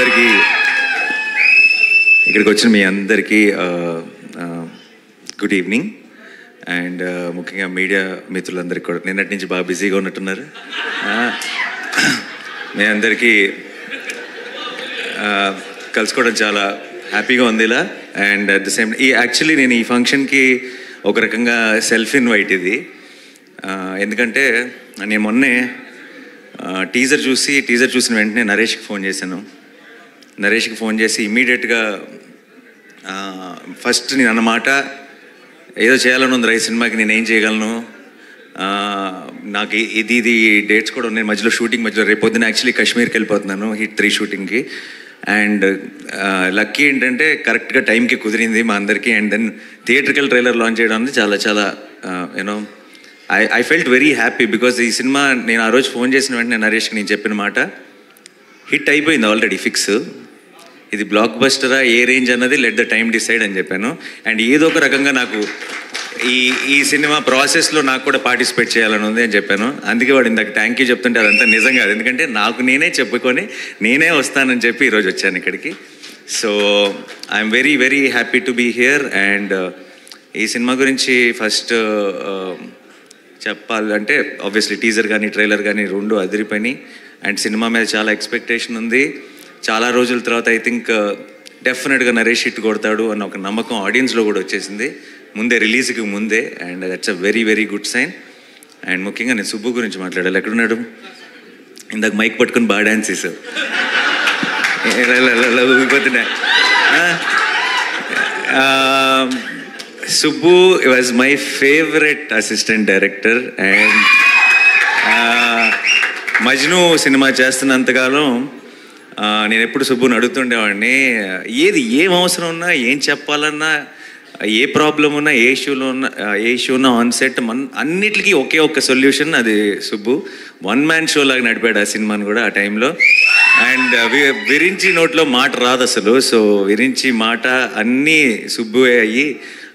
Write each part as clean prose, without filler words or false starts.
అందరికీ ఇక్కడికి వచ్చిన మీ అందరికీ గుడ్ ఈవినింగ్. అండ్ ముఖ్యంగా మీడియా మిత్రులందరికీ కూడా నిన్నటి నుంచి బాగా బిజీగా ఉన్నట్టున్నారు. మీ అందరికీ కలుసుకోవడం చాలా హ్యాపీగా ఉంది ఇలా. And at the same actually నేను ఈ ఫంక్షన్కి ఒక రకంగా సెల్ఫ్ ఇన్వైట్ ఇది. ఎందుకంటే నేను మొన్నే టీజర్ చూసిన వెంటనే నరేష్కి ఫోన్ చేశాను. నరేష్కి ఫోన్ చేసి ఇమ్మీడియట్గా ఫస్ట్ నేను అన్నమాట, ఏదో చేయాలని ఉంది ఈ సినిమాకి, నేను ఏం చేయగలను, నాకు ఇది డేట్స్ కూడా ఉన్నాయి మధ్యలో, షూటింగ్ మధ్యలో. రేపు పొద్దున యాక్చువల్లీ కాశ్మీర్కి వెళ్ళిపోతున్నాను హిట్ 3 షూటింగ్కి. అండ్ లక్కీ ఏంటంటే కరెక్ట్గా టైంకి కుదిరింది మా అందరికీ. And then theatrical trailer launch చేయడం అనేది చాలా చాలా you know I felt very happy. Because ఈ సినిమా నేను ఆ రోజు ఫోన్ చేసిన వెంటనే నరేష్కి నేను చెప్పిన మాట, హిట్ అయిపోయింది ఆల్రెడీ ఫిక్స్, ఇది బ్లాక్ బస్టరా ఏ రేంజ్ అన్నది లెట్ ద టైమ్ డిసైడ్ అని చెప్పాను. అండ్ ఏదో ఒక రకంగా నాకు ఈ సినిమా ప్రాసెస్లో నాకు కూడా పార్టిసిపేట్ చేయాలని ఉంది అని చెప్పాను. అందుకే వాడు ఇందాక థ్యాంక్ యూ చెప్తుంటే అదంతా నిజం కాదు, ఎందుకంటే నాకు నేనే చెప్పుకొని నేనే వస్తానని చెప్పి ఈరోజు వచ్చాను ఇక్కడికి. So I'm very very happy to be here. And ఈ సినిమా గురించి ఫస్ట్ చెప్పాలంటే ఆబ్వియస్లీ టీజర్ కానీ ట్రైలర్ కానీ రెండు అదిరిపోయినాయి. అండ్ సినిమా మీద చాలా ఎక్స్పెక్టేషన్ ఉంది. చాలా రోజుల తర్వాత ఐ థింక్ డెఫినెట్గా నరేష్ హిట్ కొడతాడు అన్న ఒక నమ్మకం ఆడియన్స్లో కూడా వచ్చేసింది ముందే, రిలీజ్కి ముందే. And that's a very very good sign. And ముఖ్యంగా నేను సుబ్బు గురించి మాట్లాడాలి. ఎక్కడున్నాడు? ఇందాక మైక్ పట్టుకుని బాగా డ్యాన్స్ చేసావు. ఊగిపోతున్నా. Subbu was my favourite assistant director. And Majnu cinema చేస్తున్నంతకాలం నేను ఎప్పుడు సుబ్బుని అడుగుతుండేవాడిని, ఏం అవసరం ఉన్నా, ఏం చెప్పాలన్నా, ఏ ప్రాబ్లం ఉన్నా, ఏ ఇష్యూ ఉన్నా ఆన్ సెట్ అన్నిటికీ ఒకే ఒక్క సొల్యూషన్, అది సుబ్బు. వన్ మ్యాన్ షో లాగా నడిపాడు ఆ సినిమాని కూడా ఆ టైంలో. అండ్ విరించి నోట్లో మాట రాదు అసలు. సో విరించి మాట అన్నీ సుబ్బువే అయ్యి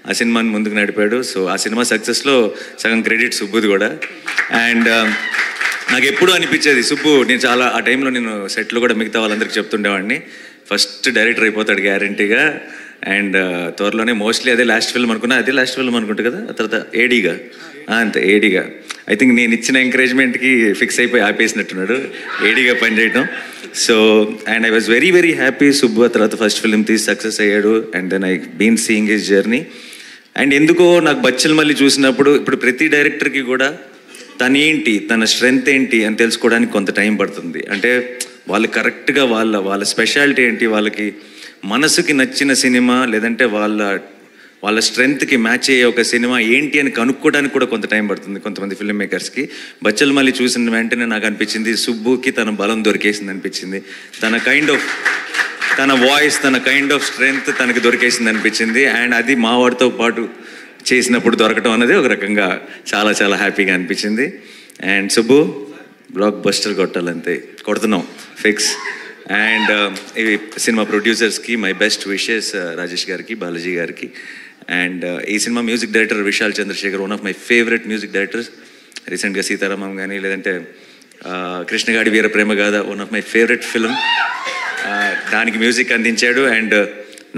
ఆ సినిమాని ముందుకు నడిపాడు. సో ఆ సినిమా సక్సెస్లో సగం క్రెడిట్ సుబ్బుది కూడా. అండ్ నాకు ఎప్పుడూ అనిపించేది సుబ్బు, నేను చాలా ఆ టైంలో నేను సెట్లో కూడా మిగతా వాళ్ళందరికీ చెప్తుండేవాడిని, ఫస్ట్ డైరెక్టర్ అయిపోతాడు గ్యారంటీగా. అండ్ త్వరలోనే మోస్ట్లీ అదే లాస్ట్ ఫిల్మ్ అనుకున్నా, అదే లాస్ట్ ఫిల్మ్ అనుకుంటా కదా, ఆ తర్వాత ఏడీగా, అంతే ఏడీగా. ఐ థింక్ నేను ఇచ్చిన ఎంకరేజ్మెంట్కి ఫిక్స్ అయిపోయి ఆపేసినట్టున్నాడు ఏడీగా పనిచేయటం. So and I was very very happy. Subbu ఆ తర్వాత ఫస్ట్ ఫిల్మ్ తీసి సక్సెస్ అయ్యాడు. And then I been seeing his journey. And ఎందుకో నాకు బచ్చల్ మళ్ళీ చూసినప్పుడు, ఇప్పుడు ప్రతి డైరెక్టర్కి కూడా తనేంటి, తన స్ట్రెంగ్త్ ఏంటి అని తెలుసుకోవడానికి కొంత టైం పడుతుంది. అంటే వాళ్ళు కరెక్ట్గా వాళ్ళ స్పెషాలిటీ ఏంటి, వాళ్ళకి మనసుకి నచ్చిన సినిమా లేదంటే వాళ్ళ స్ట్రెంగ్త్కి మ్యాచ్ అయ్యే ఒక సినిమా ఏంటి అని కనుక్కోవడానికి కూడా కొంత టైం పడుతుంది కొంతమంది ఫిల్మ్ మేకర్స్కి. బచ్చల్ మళ్ళీ చూసిన వెంటనే నాకు అనిపించింది సుబ్బుకి తన బలం దొరికేసింది అనిపించింది. తన వాయిస్, తన కైండ్ ఆఫ్ స్ట్రెంగ్త్ తనకి దొరికేసింది అనిపించింది. అండ్ అది మా వాడితో పాటు చేసినప్పుడు దొరకటం అనేది ఒక రకంగా చాలా చాలా హ్యాపీగా అనిపించింది. అండ్ సుబ్బు బ్లాక్ బస్టర్ కొట్టాలంతే, కొడుతున్నాం ఫిక్స్. అండ్ ఈ సినిమా ప్రొడ్యూసర్స్కి మై బెస్ట్ విషెస్, రాజేష్ గారికి, బాలాజీ గారికి. అండ్ ఈ cinema music director Vishal Chandrasekhar, one of my favourite music directors. రీసెంట్గా సీతారామం కానీ లేదంటే Krishna Gaadi Veera Prema Gaadha, one of my favourite film, దానికి మ్యూజిక్ అందించాడు. అండ్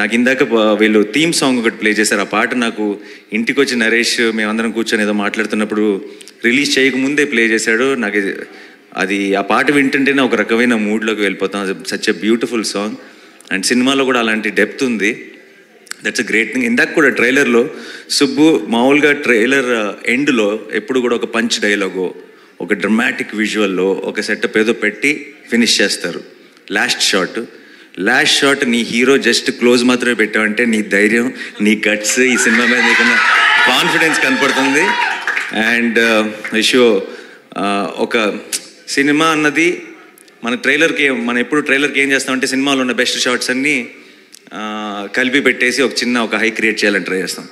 నాకు ఇందాక వీళ్ళు థీమ్ సాంగ్ ఒకటి ప్లే చేశారు. ఆ పాట నాకు ఇంటికి వచ్చి నరేష్ మేమందరం కూర్చొని ఏదో మాట్లాడుతున్నప్పుడు రిలీజ్ చేయకముందే ప్లే చేశాడు. నాకు అది ఆ పాట వింటుంటేనే ఒక రకమైన మూడ్లోకి వెళ్ళిపోతాం. Such a beautiful song. And సినిమాలో కూడా అలాంటి డెప్త్ ఉంది. That's a great thing. ఇందాక కూడా ట్రైలర్లో సుబ్బు మామూలుగా ట్రైలర్ ఎండ్లో ఎప్పుడు కూడా ఒక పంచ్ డైలాగో, ఒక డ్రమాటిక్ విజువల్లో ఒక సెటప్ ఏదో పెట్టి ఫినిష్ చేస్తారు. లాస్ట్ షాట్ నీ హీరో జస్ట్ క్లోజ్ మాత్రమే పెట్టావంటే నీ ధైర్యం, నీ గట్స్, ఈ సినిమా మీద నీకున్న కాన్ఫిడెన్స్ కనపడుతుంది. అండ్ షో ఒక సినిమా అన్నది మనం ఎప్పుడు ట్రైలర్కి ఏం చేస్తామంటే సినిమాలో ఉన్న బెస్ట్ షాట్స్ అన్నీ కలిపి పెట్టేసి ఒక హై క్రియేట్ చేయాలని ట్రై చేస్తాం.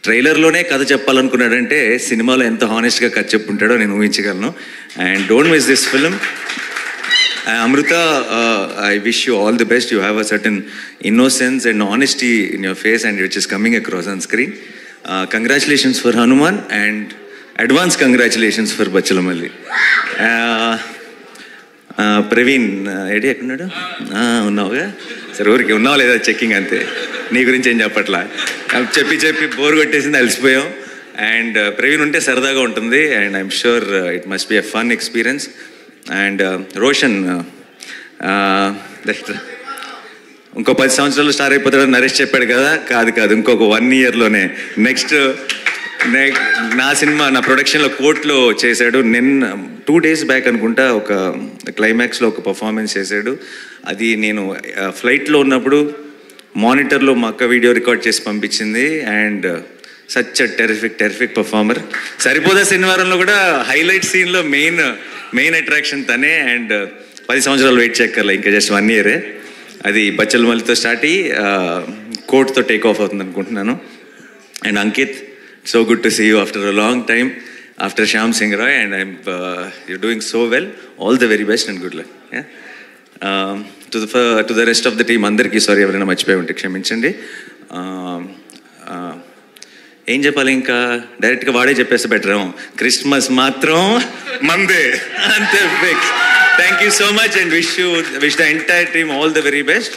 ట్రైలర్లోనే కథ చెప్పాలనుకున్నాడంటే సినిమాలో ఎంత హానెస్ట్గా కథ చెప్పుంటాడో నేను ఊహించగలను. And don't miss this film. Amrita, I wish you all the best. You have a certain innocence and honesty in your face, and which is coming across on screen. Congratulations for Hanuman, and advance congratulations for Bachalamalli. Praveen AD ఎక్కడున్నాడు? ఉన్నావుగా? సరే, ఊరికి ఉన్నావా లేదా checking, అంతే. నీ గురించి ఏం చెప్పట్లా, చెప్పి బోర్ కొట్టేసింది, అలసిపోయాం. అండ్ ప్రవీణ్ ఉంటే సరదాగా ఉంటుంది. And I'm sure it must be a fun experience. And Roshan ఇంకో 10 సంవత్సరాలు స్టార్ అయిపోతాడని నరేష్ చెప్పాడు కదా. కాదు, ఇంకొక 1 yearలోనే నెక్స్ట్ నా సినిమా, నా ప్రొడక్షన్లో కోర్టులో చేశాడు. 2 days బ్యాక్ అనుకుంటా ఒక క్లైమాక్స్లో ఒక పర్ఫార్మెన్స్ చేశాడు. అది నేను ఫ్లైట్లో ఉన్నప్పుడు మానిటర్లో మా అక్క వీడియో రికార్డ్ చేసి పంపించింది. And such a terrific performer. సరిపోదా శనివారంలో కూడా హైలైట్ సీన్లో మెయిన్ అట్రాక్షన్ తనే. అండ్ 10 సంవత్సరాలు వెయిట్ చేయక్కర్లే, ఇంకా జస్ట్ 1 year. అది బచ్చలమల్లితో స్టార్ట్ అయ్యి కోర్టుతో టేక్ ఆఫ్ అవుతుంది అనుకుంటున్నాను. And Ankit, so good to see you after a long time, after Shyam Singh Roy, and you're doing so well. All the very best and good luck. Yeah. To the rest of the team, andarki sorry ఎవరైనా మర్చిపోయి ఉంటే క్షమించండి. ఏం చెప్పాలి, ఇంకా డైరెక్ట్గా వాడే చెప్పేస్తే బెటర్ ఏమో. క్రిస్మస్ మాత్రం మందే, అంతే fix. Thank you so much and wish the entire team all the very best.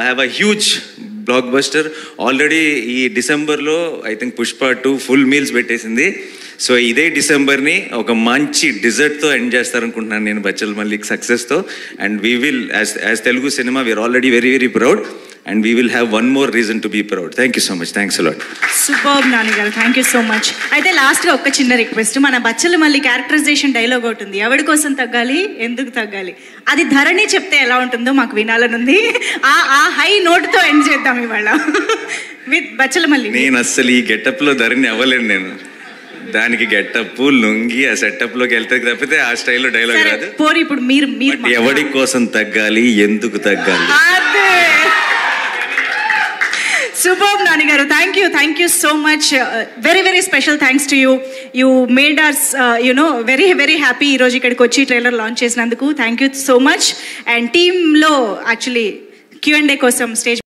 Have a huge blockbuster. Already ఈ డిసెంబర్లో I think Pushpa 2 full meals పెట్టేసింది. సో ఇదే డిసెంబర్ని ఒక మంచి డిజర్ట్తో ఎండ్ చేస్తారనుకుంటున్నాను నేను బచ్చలమల్లికి సక్సెస్తో. And we will as Telugu cinema we're already very very proud and we will have one more reason to be proud. Thank you so much. Thanks a lot. Superb Nani garu, thank you so much. Aithe last ga okka chinna request, mana Bachalamalli characterization dialogue outundi, evadi kosam taggali enduku taggali, adi Dharani chepte ela untundo maaku vinalanundi. aa high note tho end cheddam ivala with Bachalamalli. నేను అస్సలు ఈ గెటప్లో ధరణి అవ్వలేను. నేను దానికి getup lungi ఆ సెటప్లోకి వెళ్తే తప్పితే ఆ స్టైల్లో డైలాగ్ రాదు. పోరి ఇప్పుడు మీరు ఎవడి కోసం తగ్గాలి, ఎందుకు తగ్గాలి. Superb Nani garu, thank you so much. Very very special thanks to you. You made us very very happy ee roju ikkadiki vachi trailer launch chesinanduku. Thank you so much. And team lo actually Q&A kosam stage